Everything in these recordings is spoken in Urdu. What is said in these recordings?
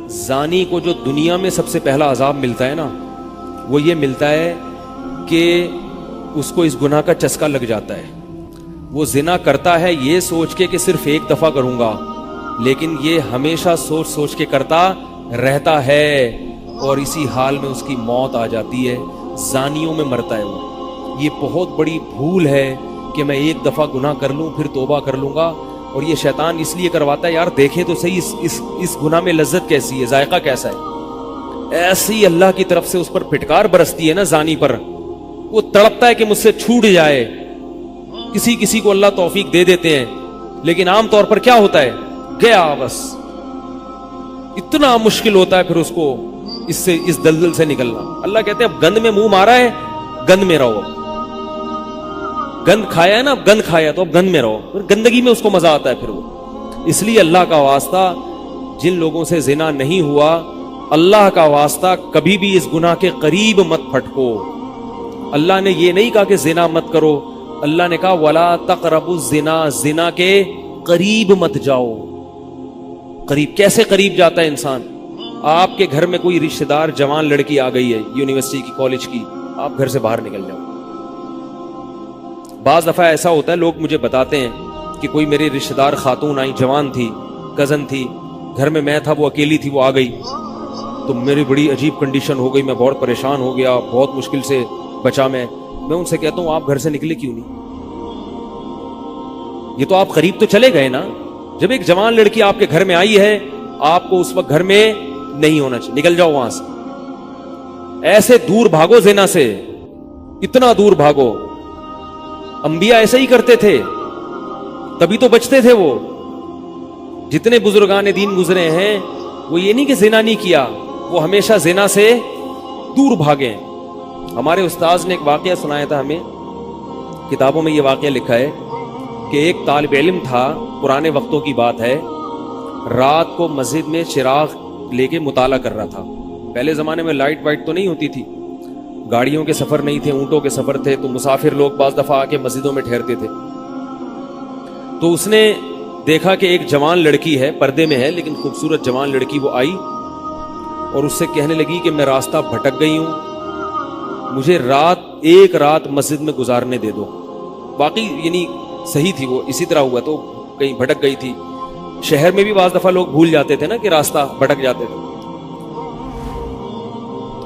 زانی کو جو دنیا میں سب سے پہلا عذاب ملتا ہے نا، وہ یہ ملتا ہے کہ اس کو اس گناہ کا چسکا لگ جاتا ہے. وہ زنا کرتا ہے یہ سوچ کے کہ صرف ایک دفعہ کروں گا، لیکن یہ ہمیشہ سوچ سوچ کے کرتا رہتا ہے، اور اسی حال میں اس کی موت آ جاتی ہے. زانیوں میں مرتا ہے وہ. یہ بہت بڑی بھول ہے کہ میں ایک دفعہ گناہ کر لوں پھر توبہ کر لوں گا. اور یہ شیطان اس لیے کرواتا ہے، یار دیکھیں تو صحیح اس گناہ میں لذت کیسی ہے، ذائقہ کیسا ہے. ایسی اللہ کی طرف سے اس پر پھٹکار برستی ہے نا زانی پر، وہ تڑپتا ہے کہ مجھ سے چھوٹ جائے. کسی کو اللہ توفیق دے دیتے ہیں، لیکن عام طور پر کیا ہوتا ہے، گیا بس. اتنا مشکل ہوتا ہے پھر اس کو اس دلدل سے نکلنا. اللہ کہتے ہیں اب گند میں منہ مارا ہے، گند میں رہو. گند کھایا ہے نا، اب گند کھایا تو اب گند میں رہو. پھر گندگی میں اس کو مزہ آتا ہے پھر وہ. اس لیے اللہ کا واسطہ جن لوگوں سے زنا نہیں ہوا، اللہ کا واسطہ کبھی بھی اس گناہ کے قریب مت پھٹکو. اللہ نے یہ نہیں کہا کہ زنا مت کرو، اللہ نے کہا ولا تقربوا الزنا، زنا کے قریب مت جاؤ. قریب کیسے قریب جاتا ہے انسان؟ آپ کے گھر میں کوئی رشتہ دار جوان لڑکی آ گئی ہے یونیورسٹی کی، کالج کی، آپ گھر سے باہر نکل جاؤ. بعض دفعہ ایسا ہوتا ہے، لوگ مجھے بتاتے ہیں کہ کوئی میری رشتہ دار خاتون آئی، جوان تھی، کزن تھی، گھر میں تھا، وہ اکیلی تھی، وہ آ گئی تو میری بڑی عجیب کنڈیشن ہو گئی، میں بہت پریشان ہو گیا، بہت مشکل سے بچا. میں ان سے کہتا ہوں آپ گھر سے نکلے کیوں نہیں؟ یہ تو آپ قریب تو چلے گئے نا. جب ایک جوان لڑکی آپ کے گھر میں آئی ہے، آپ کو اس وقت گھر میں نہیں ہونا چاہیے، نکل جاؤ وہاں سے. ایسے دور بھاگو زنا سے، اتنا دور بھاگو. انبیاء ایسے ہی کرتے تھے، تبھی تو بچتے تھے. وہ جتنے بزرگان دین گزرے ہیں، وہ یہ نہیں کہ زنا نہیں کیا، وہ ہمیشہ زنا سے دور بھاگے. ہمارے استاذ نے ایک واقعہ سنایا تھا ہمیں، کتابوں میں یہ واقعہ لکھا ہے کہ ایک طالب علم تھا، پرانے وقتوں کی بات ہے، رات کو مسجد میں چراغ لے کے مطالعہ کر رہا تھا. پہلے زمانے میں لائٹ وائٹ تو نہیں ہوتی تھی، گاڑیوں کے سفر نہیں تھے، اونٹوں کے سفر تھے، تو مسافر لوگ بعض دفعہ آ کے مسجدوں میں ٹھہرتے تھے. تو اس نے دیکھا کہ ایک جوان لڑکی ہے، پردے میں ہے لیکن خوبصورت جوان لڑکی. وہ آئی اور اس سے کہنے لگی کہ میں راستہ بھٹک گئی ہوں، مجھے ایک رات مسجد میں گزارنے دے دو. باقی یعنی صحیح تھی، وہ اسی طرح ہوا تو کہیں بھٹک گئی تھی. شہر میں بھی بعض دفعہ لوگ بھول جاتے تھے نا کہ راستہ بھٹک جاتے تھے.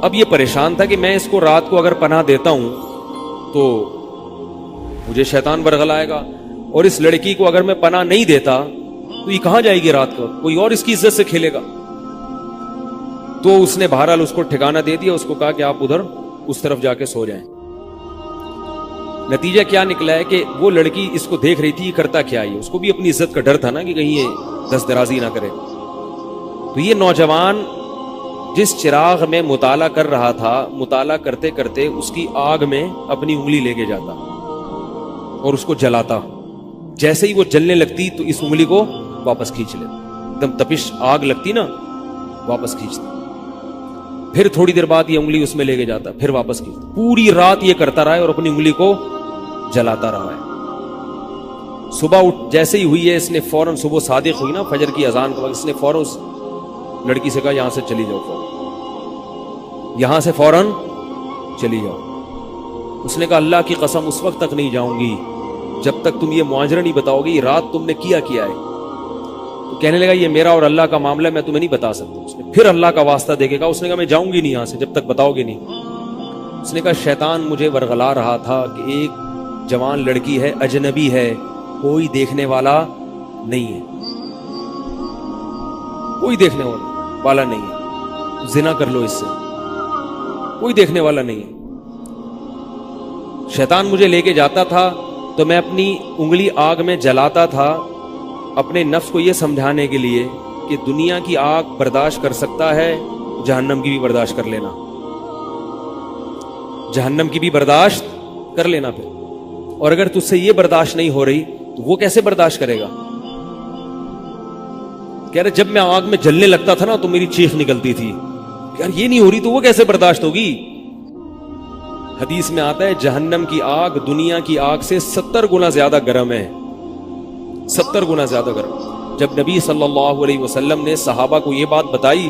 اب یہ پریشان تھا کہ میں اس کو رات کو اگر پناہ دیتا ہوں تو مجھے شیطان برگلائے گا، اور اس لڑکی کو اگر میں پناہ نہیں دیتا تو یہ کہاں جائے گی رات کو، کوئی اور اس کی عزت سے کھیلے گا. تو اس نے بہرحال اس کو ٹھکانہ دے دیا، اس کو کہا کہ آپ ادھر اس طرف جا کے سو جائیں. نتیجہ کیا نکلا ہے کہ وہ لڑکی اس کو دیکھ رہی تھی، یہ کرتا کیا ہے، اس کو بھی اپنی عزت کا ڈر تھا نا کہ کہیں یہ دست درازی نہ کرے. تو یہ نوجوان جس چراغ میں مطالعہ کر رہا تھا، مطالعہ کرتے کرتے اس کی آگ میں اپنی انگلی لے کے جاتا اور اس کو جلاتا. جیسے ہی وہ جلنے لگتی تو اس انگلی کو واپس کھینچ لے، ایک دم تپش آگ لگتی نا، واپس کھینچتا. پھر تھوڑی دیر بعد یہ انگلی اس میں لے کے جاتا، پھر واپس کھینچتا. پوری رات یہ کرتا رہا ہے اور اپنی انگلی کو جلاتا رہا ہے. صبح جیسے ہی ہوئی ہے، اس نے فوراً، صبح صادق ہوئی نا فجر کی اذان کے وقت، اس نے فوراً اس لڑکی سے کہا یہاں سے چلی جاؤ، فوراً یہاں سے فوراً چلی جاؤ. اس نے کہا اللہ کی قسم اس وقت تک نہیں جاؤں گی جب تک تم یہ معاجرہ نہیں بتاؤ گی رات تم نے کیا ہے. تو کہنے لگا یہ میرا اور اللہ کا معاملہ ہے، میں تمہیں نہیں بتا سکتا. اس نے پھر اللہ کا واسطہ دے کے کہا، اس نے کہا میں جاؤں گی نہیں یہاں سے جب تک بتاؤ گے نہیں. اس نے کہا شیطان مجھے ورغلا رہا تھا کہ ایک جوان لڑکی ہے، اجنبی ہے، کوئی دیکھنے والا نہیں ہے، کوئی دیکھنے والا نہیں ہے، زنا کر لو اس سے، کوئی دیکھنے والا نہیں ہے. شیطان مجھے لے کے جاتا تھا تو میں اپنی انگلی آگ میں جلاتا تھا، اپنے نفس کو یہ سمجھانے کے لیے کہ دنیا کی آگ برداشت کر سکتا ہے، جہنم کی بھی برداشت کر لینا، جہنم کی بھی برداشت کر لینا. پھر اور اگر تجھ سے یہ برداشت نہیں ہو رہی تو وہ کیسے برداشت کرے گا؟ کہہ رہے جب میں آگ میں جلنے لگتا تھا نا تو میری چیخ نکلتی تھی، یار یہ نہیں ہو رہی تو وہ کیسے برداشت ہوگی. حدیث میں آتا ہے جہنم کی آگ دنیا کی آگ سے 70 گنا زیادہ گرم ہے، 70 گنا زیادہ گرم. جب نبی صلی اللہ علیہ وسلم نے صحابہ کو یہ بات بتائی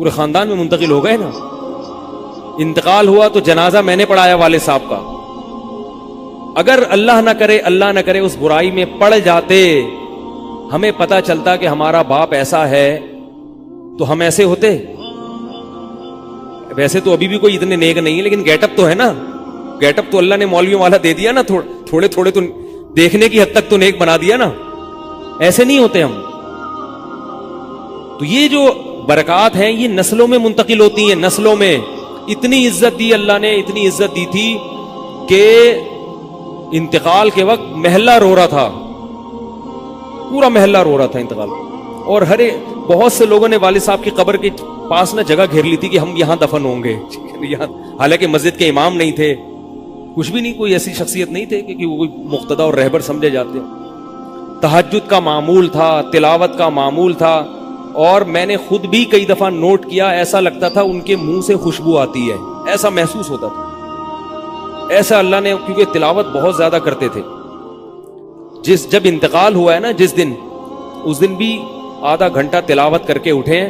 پورے خاندان میں منتقل ہو گئے نا. انتقال ہوا تو جنازہ میں نے پڑھایا والد صاحب کا. اگر اللہ نہ کرے اس برائی میں پڑ جاتے, ہمیں پتا چلتا کہ ہمارا باپ ایسا ہے, تو ہم ایسے ہوتے. ویسے تو ابھی بھی کوئی اتنے نیک نہیں ہے, لیکن گیٹ اپ تو ہے نا. گیٹ اپ تو اللہ نے مولویوں والا دے دیا نا, تھوڑے تھوڑے تو دیکھنے کی حد تک تو نیک بنا دیا نا. ایسے نہیں ہوتے ہم. تو یہ جو برکات ہیں یہ نسلوں میں منتقل ہوتی ہیں. نسلوں میں اتنی عزت دی اللہ نے, اتنی عزت دی تھی کہ انتقال کے وقت محلہ رو رہا تھا, پورا محلہ رو رہا تھا انتقال. اور بہت سے لوگوں نے والد صاحب کی قبر کے پاس نہ جگہ گھیر لی تھی کہ ہم یہاں دفن ہوں گے. حالانکہ مسجد کے امام نہیں تھے, کچھ بھی نہیں, کوئی ایسی شخصیت نہیں تھے کہ وہ کوئی مقتدی اور رہبر سمجھے جاتے. تہجد کا معمول تھا, تلاوت کا معمول تھا. اور میں نے خود بھی کئی دفعہ نوٹ کیا, ایسا لگتا تھا ان کے منہ سے خوشبو آتی ہے, ایسا محسوس ہوتا تھا. ایسا اللہ نے, کیونکہ تلاوت بہت زیادہ کرتے تھے. جب انتقال ہوا ہے نا جس دن, اس دن بھی آدھا گھنٹہ تلاوت کر کے اٹھے.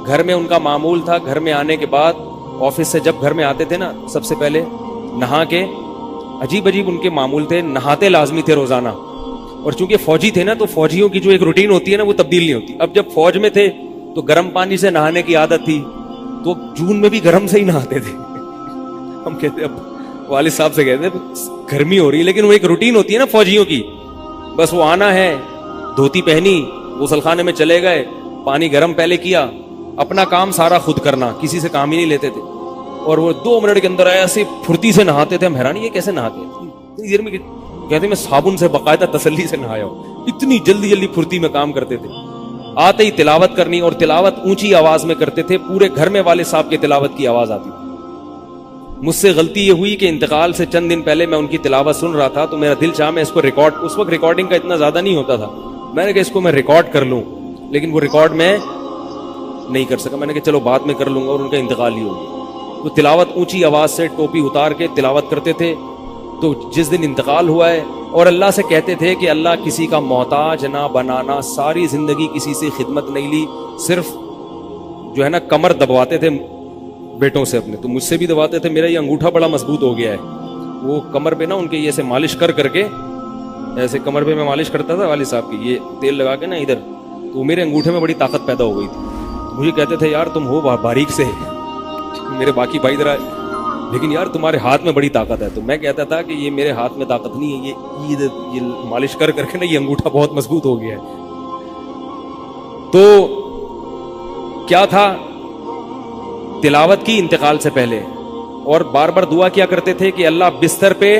گھر میں ان کا معمول تھا, گھر میں آنے کے بعد آفس سے جب گھر میں آتے تھے نا, سب سے پہلے نہا کے, عجیب ان کے معمول تھے, نہاتے لازمی تھے روزانہ. اور چونکہ فوجی تھے نا, تو فوجیوں کی جو ایک روٹین ہوتی ہے نا, وہ تبدیل نہیں ہوتی. اب جب فوج میں تھے تو گرم پانی سے نہانے کی عادت تھی, تو جون میں بھی گرم سے ہی نہاتے تھے. ہم کہتے, اب والد صاحب سے کہتے گرمی ہو رہی ہے, لیکن وہ ایک روٹین ہوتی ہے نا فوجیوں کی. بس وہ آنا ہے, دھوتی پہنی, غسل خانے میں چلے گئے, پانی گرم پہلے کیا, اپنا کام سارا خود کرنا, کسی سے کام ہی نہیں لیتے تھے. اور وہ 2 منٹ کے اندر ایسے پھرتی سے نہاتے تھے. ہم حیران, یہ کیسے نہاتے ہیں اتنی دیر میں؟ کہتے میں صابن سے باقاعدہ تسلی سے نہایا ہوں. اتنی جلدی پھرتی میں کام کرتے تھے. آتے ہی تلاوت کرنی, اور تلاوت اونچی آواز میں کرتے تھے. پورے گھر میں والد صاحب کے تلاوت کی آواز آتی تھی. مجھ سے غلطی یہ ہوئی کہ انتقال سے چند دن پہلے میں ان کی تلاوت سن رہا تھا, تو میرا دل چاہا میں اس کو ریکارڈ, اس وقت ریکارڈنگ کا اتنا زیادہ نہیں ہوتا تھا, میں نے کہا اس کو میں ریکارڈ کر لوں, لیکن وہ ریکارڈ میں نہیں کر سکا. میں نے کہا چلو بعد میں کر لوں گا, اور ان کا انتقال ہی ہو گیا. تو تلاوت اونچی آواز سے ٹوپی اتار کے تلاوت کرتے تھے. تو جس دن انتقال ہوا ہے, اور اللہ سے کہتے تھے کہ اللہ کسی کا محتاج نہ بنانا, ساری زندگی کسی سے خدمت نہیں لی, صرف جو ہے نا کمر دبواتے تھے بیٹوں سے اپنے. تو مجھ سے بھی دبواتے تھے, میرا یہ انگوٹھا بڑا مضبوط ہو گیا ہے. وہ کمر پہ نا ان کے یہ ایسے مالش کر کے, ایسے کمر پہ میں مالش کرتا تھا والد صاحب کی, یہ تیل لگا کے نا ادھر, تو میرے انگوٹھے میں بڑی طاقت پیدا ہو گئی تھی. مجھے کہتے تھے یار تم ہو باریک سے, میرے باقی بھائی ذرا, لیکن یار تمہارے ہاتھ میں بڑی طاقت ہے. تو میں کہتا تھا کہ یہ میرے ہاتھ میں طاقت نہیں ہے, یہ مالش کر کے نا یہ انگوٹھا بہت مضبوط ہو گیا ہے. تو کیا تھا, تلاوت کی انتقال سے پہلے, اور بار بار دعا کیا کرتے تھے کہ اللہ بستر پہ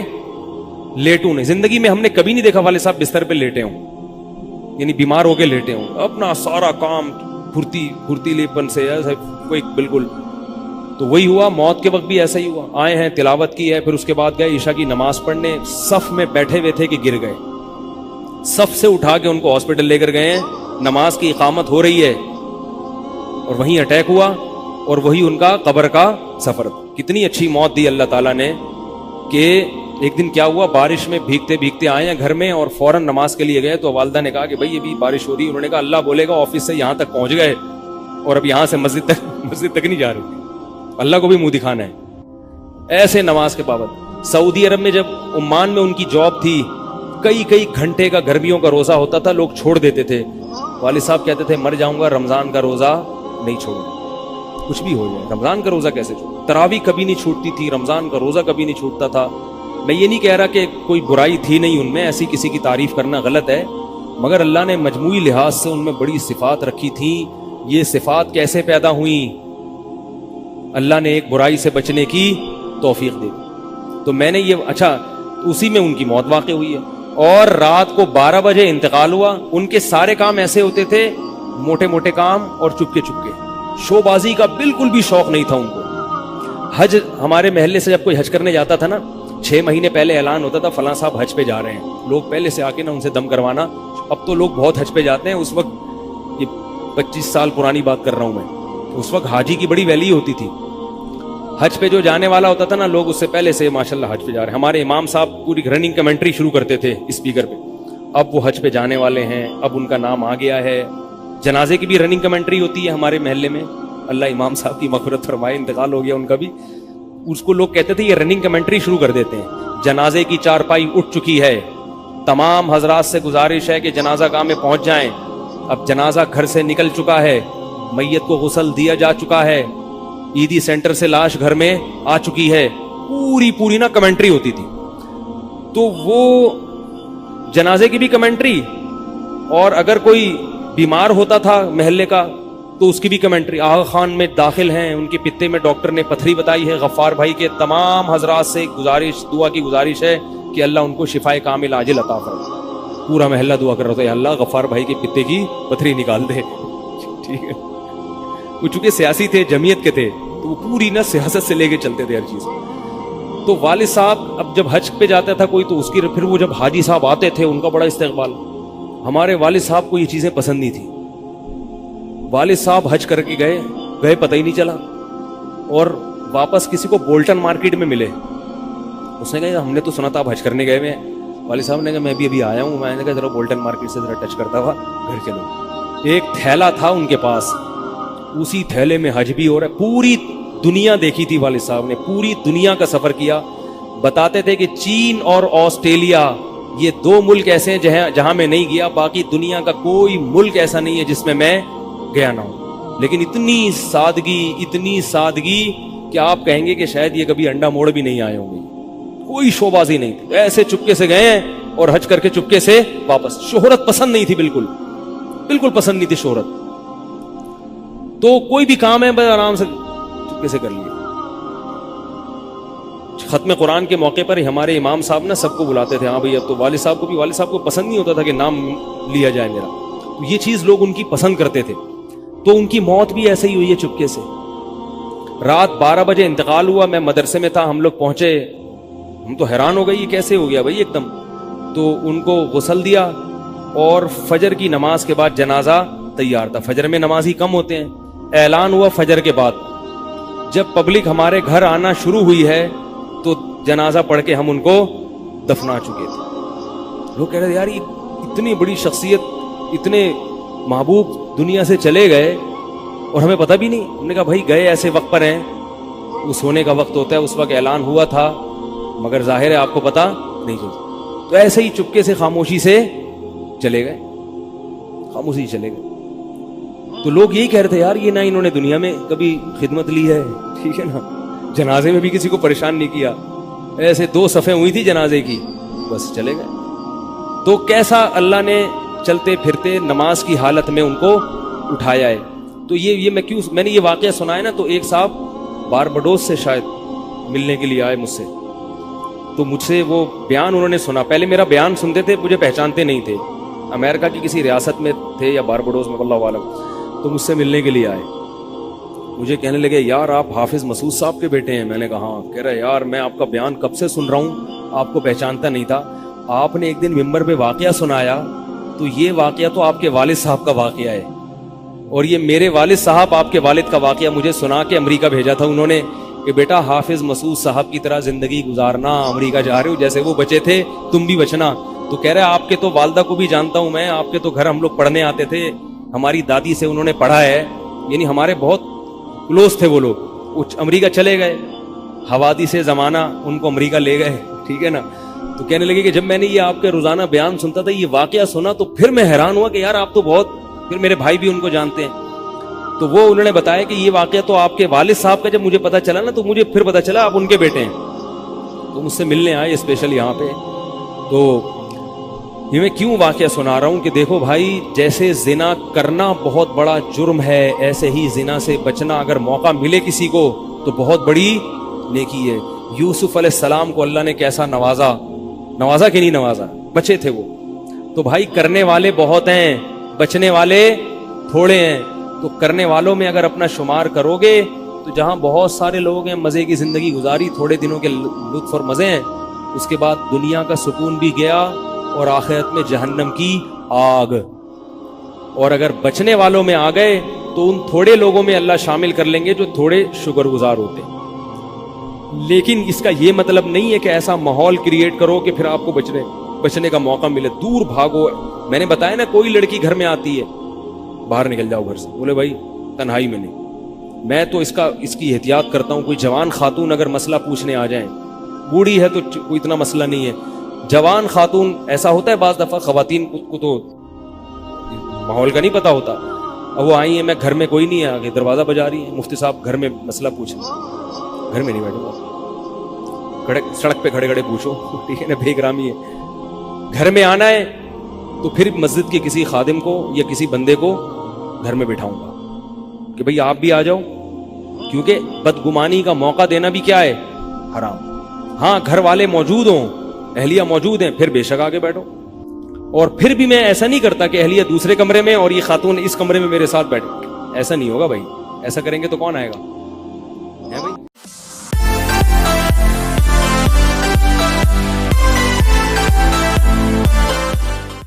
لیٹوں نہیں. زندگی میں ہم نے کبھی نہیں دیکھا والد صاحب بستر پہ لیٹے ہوں, یعنی بیمار ہو کے لیٹے ہوں. اپنا سارا کام پھرتیلی پن سے کوئی بالکل. تو وہی ہوا, موت کے وقت بھی ایسا ہی ہوا. آئے ہیں, تلاوت کی ہے, پھر اس کے بعد گئے عشاء کی نماز پڑھنے, صف میں بیٹھے ہوئے تھے کہ گر گئے. صف سے اٹھا کے ان کو ہاسپٹل لے کر گئے ہیں, نماز کی اقامت ہو رہی ہے, اور وہیں اٹیک ہوا, اور وہی ان کا قبر کا سفر. کتنی اچھی موت دی اللہ تعالیٰ نے, کہ ایک دن کیا ہوا, بارش میں بھیگتے بھیگتے آئے ہیں گھر میں, اور فوراً نماز کے لیے گئے. تو والدہ نے کہا کہ بھائی ابھی بارش ہو رہی ہے. انہوں نے کہا اللہ بولے گا آفس سے یہاں تک پہنچ گئے, اور اب یہاں سے مسجد تک نہیں جا رہے, اللہ کو بھی منہ دکھانا ہے. ایسے نماز کے پابند. سعودی عرب میں جب عمان میں ان کی جاب تھی, کئی گھنٹے کا گرمیوں کا روزہ ہوتا تھا, لوگ چھوڑ دیتے تھے. والد صاحب کہتے تھے مر جاؤں گا, رمضان کا روزہ نہیں چھوڑوں, کچھ بھی ہو جائے رمضان کا روزہ کیسے چھوڑوں. تراویح کبھی نہیں چھوٹتی تھی, رمضان کا روزہ کبھی نہیں چھوٹتا تھا. میں یہ نہیں کہہ رہا کہ کوئی برائی تھی نہیں ان میں, ایسی کسی کی تعریف کرنا غلط ہے, مگر اللہ نے مجموعی لحاظ سے ان میں بڑی صفات رکھی تھیں. یہ صفات کیسے پیدا ہوئیں؟ اللہ نے ایک برائی سے بچنے کی توفیق دی. تو میں نے یہ اسی میں ان کی موت واقع ہوئی ہے. اور رات کو 12 بجے انتقال ہوا. ان کے سارے کام ایسے ہوتے تھے, موٹے موٹے کام اور چپکے چپکے. شو بازی کا بالکل بھی شوق نہیں تھا ان کو. حج, ہمارے محلے سے جب کوئی حج کرنے جاتا تھا نا, 6 مہینے پہلے اعلان ہوتا تھا فلاں صاحب حج پہ جا رہے ہیں. لوگ پہلے سے آ کے نا ان سے دم کروانا. اب تو لوگ بہت حج پہ جاتے ہیں, اس وقت یہ 25 سال پرانی بات کر رہا ہوں میں, اس وقت حاجی کی بڑی ویلی ہوتی تھی. حج پہ جو جانے والا ہوتا تھا نا, لوگ اس سے پہلے سے ماشاءاللہ حج پہ جا رہے ہیں. ہمارے امام صاحب پوری رننگ کمنٹری شروع کرتے تھے اسپیکر پہ. اب وہ حج پہ جانے والے ہیں, اب ان کا نام آ گیا ہے. جنازے کی بھی رننگ کمنٹری ہوتی ہے ہمارے محلے میں, اللہ امام صاحب کی مغفرت فرمائے, انتقال ہو گیا ان کا بھی. اس کو لوگ کہتے تھے یہ رننگ کمنٹری شروع کر دیتے ہیں. جنازے کی چارپائی اٹھ چکی ہے, تمام حضرات سے گزارش ہے کہ جنازہ گاہ میں پہنچ جائیں. اب جنازہ گھر سے نکل چکا ہے, میت کو غسل دیا جا چکا ہے, عیدی سینٹر سے لاش گھر میں آ چکی ہے. پوری نا کمنٹری ہوتی تھی. تو وہ جنازے کی بھی کمنٹری, اور اگر کوئی بیمار ہوتا تھا محلے کا تو اس کی بھی کمنٹری. آغا خان میں داخل ہیں, ان کے پتے میں ڈاکٹر نے پتھری بتائی ہے. غفار بھائی کے تمام حضرات سے گزارش, دعا کی گزارش ہے کہ اللہ ان کو شفائے کامل عاجل عطا فرمائے. پورا محلہ دعا کر رہا تھا, اللہ غفار بھائی کے پتے کی پتھری نکال دے. ٹھیک ہے, وہ چونکہ سیاسی تھے, جمعیت کے تھے, تو وہ پوری نا سیاست سے لے کے چلتے تھے ہر چیز. تو والد صاحب اب جب حج پہ جاتا تھا کوئی, تو اس کی پھر وہ جب حاجی صاحب آتے تھے ان کا بڑا استقبال. ہمارے والد صاحب کو یہ چیزیں پسند نہیں تھی. والد صاحب حج کر کے گئے پتہ ہی نہیں چلا, اور واپس کسی کو بولٹن مارکیٹ میں ملے. اس نے کہا ہم نے تو سنا تھا آپ حج کرنے گئے ہوئے ہیں. والد صاحب نے کہا میں بھی ابھی آیا ہوں. میں نے کہا ذرا بولٹن مارکیٹ سے ذرا ٹچ کرتا ہوا گھر چلو. ایک تھیلا تھا ان کے پاس, اسی تھیلے میں حج بھی ہو رہا ہے. پوری دنیا دیکھی تھی والد صاحب نے, پوری دنیا کا سفر کیا. بتاتے تھے کہ چین اور آسٹریلیا یہ 2 ملک ایسے ہیں جہاں میں نہیں گیا, باقی دنیا کا کوئی ملک ایسا نہیں ہے جس میں گیا نہ ہوں. لیکن اتنی سادگی کہ آپ کہیں گے کہ شاید یہ کبھی انڈا موڑ بھی نہیں آئے ہوں گے. کوئی شوبازی نہیں تھی, ایسے چپکے سے گئے ہیں اور حج کر کے چپکے سے واپس. شہرت پسند نہیں تھی, بالکل پسند نہیں تھی شہرت. تو کوئی بھی کام ہے بس آرام سے چپکے سے کر لیا. ختم قرآن کے موقع پر ہمارے امام صاحب نا سب کو بلاتے تھے. ہاں بھائی, اب تو والد صاحب کو پسند نہیں ہوتا تھا کہ نام لیا جائے میرا. تو یہ چیز لوگ ان کی پسند کرتے تھے. تو ان کی موت بھی ایسے ہی ہوئی ہے چپکے سے. رات 12 بجے انتقال ہوا. میں مدرسے میں تھا, ہم لوگ پہنچے, ہم تو حیران ہو گئے یہ کیسے ہو گیا بھائی ایک دم. تو ان کو غسل دیا, اور فجر کی نماز کے بعد جنازہ تیار تھا. فجر میں نمازی کم ہوتے ہیں. اعلان ہوا فجر کے بعد. جب پبلک ہمارے گھر آنا شروع ہوئی ہے تو جنازہ پڑھ کے ہم ان کو دفنا چکے تھے. لوگ کہہ رہے تھے یار یہ اتنی بڑی شخصیت, اتنے محبوب دنیا سے چلے گئے اور ہمیں پتہ بھی نہیں. ہم نے کہا بھائی گئے ایسے وقت پر ہیں, وہ سونے کا وقت ہوتا ہے, اس وقت اعلان ہوا تھا, مگر ظاہر ہے آپ کو پتہ نہیں چلتا. تو ایسے ہی چپکے سے خاموشی سے چلے گئے. تو لوگ یہی کہہ رہے تھے یار یہ نہ انہوں نے دنیا میں کبھی خدمت لی ہے, ٹھیک ہے نا, جنازے میں بھی کسی کو پریشان نہیں کیا, ایسے 2 صفیں ہوئی تھی جنازے کی, بس چلے گئے. تو کیسا اللہ نے چلتے پھرتے نماز کی حالت میں ان کو اٹھایا ہے. تو یہ میں نے یہ واقعہ سنا ہے نا, تو ایک صاحب باربڈوس سے شاید ملنے کے لیے آئے مجھ سے. تو مجھ سے وہ بیان انہوں نے سنا. پہلے میرا بیان سنتے تھے, مجھے پہچانتے نہیں تھے. امریکہ کی کسی ریاست میں تھے یا باربڈوس میں, اللہ عالم. تو مجھ سے ملنے کے لیے آئے. مجھے کہنے لگے یار آپ حافظ مسعود صاحب کے بیٹے ہیں. میں نے کہا ہاں. کہہ رہا یار میں آپ کا بیان کب سے سن رہا ہوں, آپ کو پہچانتا نہیں تھا. آپ نے ایک دن ممبر پہ واقعہ سنایا, تو یہ واقعہ تو آپ کے والد صاحب کا واقعہ ہے, اور یہ میرے والد صاحب آپ کے والد کا واقعہ مجھے سنا کے امریکہ بھیجا تھا انہوں نے کہ بیٹا حافظ مسعود صاحب کی طرح زندگی گزارنا, امریکہ جا رہے ہو جیسے وہ بچے تھے تم بھی بچنا. تو کہہ رہے آپ کے تو والدہ کو بھی جانتا ہوں میں, آپ کے تو گھر ہم لوگ پڑھنے آتے تھے, ہماری دادی سے انہوں نے پڑھا ہے, یعنی ہمارے بہت کلوز تھے وہ لوگ. امریکہ چلے گئے, حوادث سے زمانہ ان کو امریکہ لے گئے, ٹھیک ہے نا. تو کہنے لگے کہ جب میں نے یہ آپ کے روزانہ بیان سنتا تھا, یہ واقعہ سنا, تو پھر میں حیران ہوا کہ یار آپ تو بہت, پھر میرے بھائی بھی ان کو جانتے ہیں. تو وہ انہوں نے بتایا کہ یہ واقعہ تو آپ کے والد صاحب کا جب مجھے پتا چلا نا, تو مجھے پھر پتا چلا آپ ان کے بیٹے ہیں. تو مجھ سے ملنے آئے اسپیشل یہاں پہ. تو یہ میں کیوں واقعہ سنا رہا ہوں کہ دیکھو بھائی, جیسے زنا کرنا بہت بڑا جرم ہے, ایسے ہی زنا سے بچنا اگر موقع ملے کسی کو تو بہت بڑی نیکی ہے. یوسف علیہ السلام کو اللہ نے کیسا نوازا کہ نہیں نوازا, بچے تھے وہ. تو بھائی کرنے والے بہت ہیں, بچنے والے تھوڑے ہیں. تو کرنے والوں میں اگر اپنا شمار کرو گے تو جہاں بہت سارے لوگ ہیں مزے کی زندگی گزاری, تھوڑے دنوں کے لطف اور مزے ہیں, اس کے بعد دنیا کا سکون بھی گیا اور آخرت میں جہنم کی آگ. اور اگر بچنے والوں میں آ گئے تو ان تھوڑے لوگوں میں اللہ شامل کر لیں گے جو تھوڑے شکر گزار ہوتے ہیں. لیکن اس کا یہ مطلب نہیں ہے کہ ایسا ماحول کریٹ کرو کہ پھر آپ کو بچنے کا موقع ملے. دور بھاگو. میں نے بتایا نا, کوئی لڑکی گھر میں آتی ہے, باہر نکل جاؤ گھر سے, بولے بھائی تنہائی میں نہیں, میں تو اس کی احتیاط کرتا ہوں. کوئی جوان خاتون اگر مسئلہ پوچھنے آ جائیں, بوڑھی ہے تو کوئی اتنا مسئلہ نہیں ہے, جوان خاتون, ایسا ہوتا ہے بعض دفعہ خواتین کو تو ماحول کا نہیں پتا ہوتا, اب وہ آئی ہیں, میں گھر میں کوئی نہیں ہے, آگے دروازہ بجا رہی ہیں, مفتی صاحب گھر میں مسئلہ پوچھیں. گھر میں نہیں بیٹھو, سڑک پہ کھڑے کھڑے پوچھو, ٹھیک ہے نا, بے احترامی ہے. گھر میں آنا ہے تو پھر مسجد کے کسی خادم کو یا کسی بندے کو گھر میں بٹھاؤں گا کہ بھئی آپ بھی آ جاؤ, کیونکہ بدگمانی کا موقع دینا بھی کیا ہے, حرام. ہاں گھر والے موجود ہوں, اہلیہ موجود ہیں, پھر بے شک آگے بیٹھو. اور پھر بھی میں ایسا نہیں کرتا کہ اہلیہ دوسرے کمرے میں اور یہ خاتون اس کمرے میں میرے ساتھ بیٹھے, ایسا نہیں ہوگا بھائی, ایسا کریں گے تو کون آئے گا.